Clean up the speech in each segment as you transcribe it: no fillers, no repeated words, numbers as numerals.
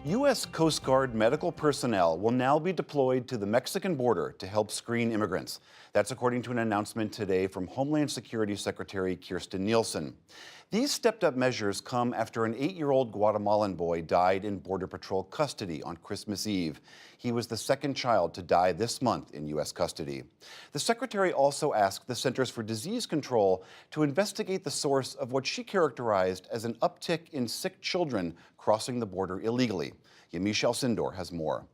U.S. Coast Guard medical personnel will now be deployed to the Mexican border to help screen immigrants. That's according to an announcement today from Homeland Security Secretary Kirstjen Nielsen. These stepped-up measures come after an 8-year-old Guatemalan boy died in Border Patrol custody on Christmas Eve. He was the second child to die this month in U.S. custody. The secretary also asked the Centers for Disease Control to investigate the source of what she characterized as an uptick in sick children crossing the border illegally. Yamiche Alcindor has more.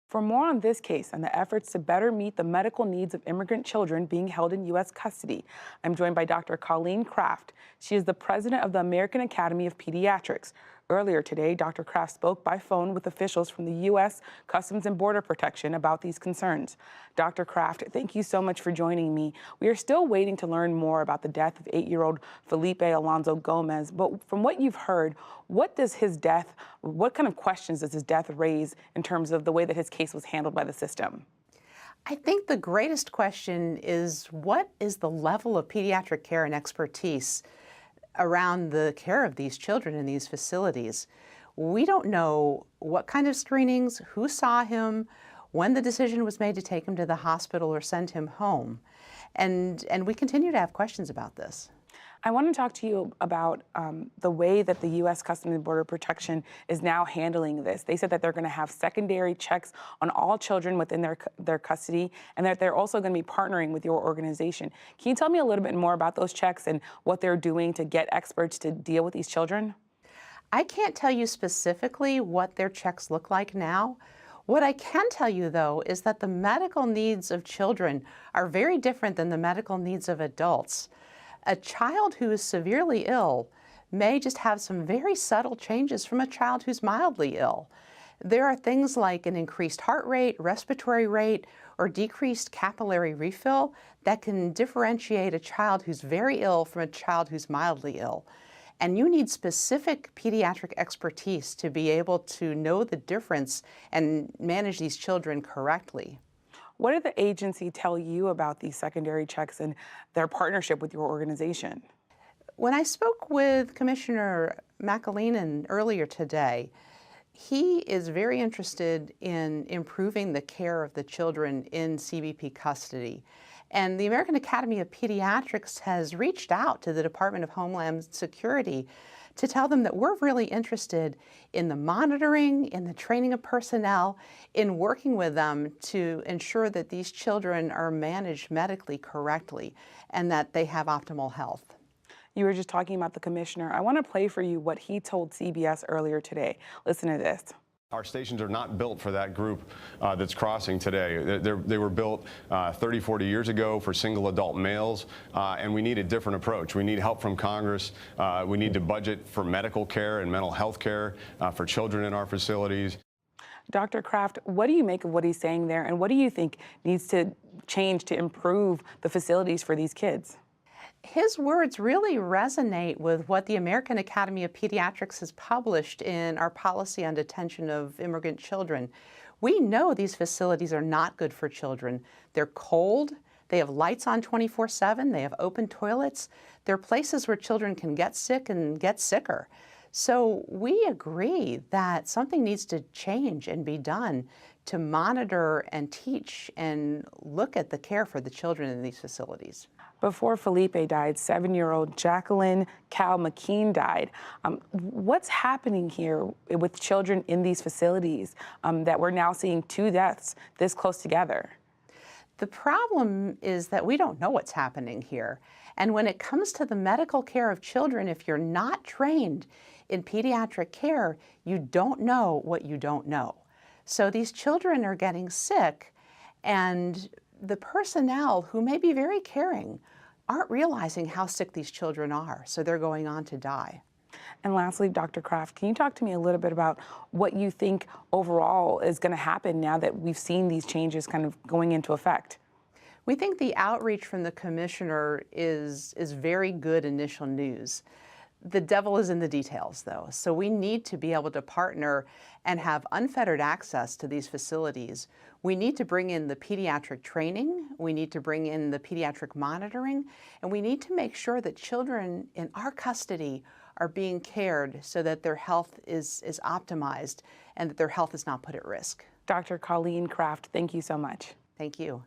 For more on this case and the efforts to better meet the medical needs of immigrant children being held in U.S. custody, I'm joined by Dr. Colleen Kraft. She is the president of the American Academy of Pediatrics. Earlier today, Dr. Kraft spoke by phone with officials from the U.S. Customs and Border Protection about these concerns. Dr. Kraft, thank you so much for joining me. We are still waiting to learn more about the death of 8-year-old Felipe Alonso Gomez, but from what you've heard, what kind of questions does his death raise in terms of the way that his case was handled by the system? I think the greatest question is, what is the level of pediatric care and expertise around the care of these children in these facilities? We don't know what kind of screenings, who saw him, when the decision was made to take him to the hospital or send him home. And we continue to have questions about this. I want to talk to you about the way that the U.S. Customs and Border Protection is now handling this. They said that they're going to have secondary checks on all children within their custody, and that they're also going to be partnering with your organization. Can you tell me a little bit more about those checks and what they're doing to get experts to deal with these children? I can't tell you specifically what their checks look like now. What I can tell you, though, is that the medical needs of children are very different than the medical needs of adults. A child who is severely ill may just have some very subtle changes from a child who's mildly ill. There are things like an increased heart rate, respiratory rate, or decreased capillary refill that can differentiate a child who's very ill from a child who's mildly ill. And you need specific pediatric expertise to be able to know the difference and manage these children correctly. What did the agency tell you about these secondary checks and their partnership with your organization? When I spoke with Commissioner McAleenan earlier today, he is very interested in improving the care of the children in CBP custody. And the American Academy of Pediatrics has reached out to the Department of Homeland Security to tell them that we're really interested in the monitoring, in the training of personnel, in working with them to ensure that these children are managed medically correctly and that they have optimal health. You were just talking about the commissioner. I want to play for you what he told CBS earlier today. Listen to this. Our stations are not built for that group that's crossing today. They were built 30, 40 years ago for single adult males, and we need a different approach. We need help from Congress. We need to budget for medical care and mental health care for children in our facilities. Dr. Kraft, what do you make of what he's saying there, and what do you think needs to change to improve the facilities for these kids? His words really resonate with what the American Academy of Pediatrics has published in our policy on detention of immigrant children. We know these facilities are not good for children. They're cold, they have lights on 24/7, they have open toilets. They're places where children can get sick and get sicker. So we agree that something needs to change and be done to monitor and teach and look at the care for the children in these facilities. Before Felipe died, 7-year-old Jacqueline Cal McKean died. What's happening here with children in these facilities that we're now seeing 2 deaths this close together? The problem is that we don't know what's happening here. And when it comes to the medical care of children, if you're not trained in pediatric care, you don't know what you don't know. So these children are getting sick, and the personnel, who may be very caring, aren't realizing how sick these children are, so they're going on to die. And lastly, Dr. Kraft, can you talk to me a little bit about what you think overall is going to happen now that we've seen these changes kind of going into effect? We think the outreach from the commissioner is very good initial news. The devil is in the details, though, so we need to be able to partner and have unfettered access to these facilities. We need to bring in the pediatric training, we need to bring in the pediatric monitoring, and we need to make sure that children in our custody are being cared so that their health is optimized and that their health is not put at risk. Dr. Colleen Kraft, thank you so much. Thank you.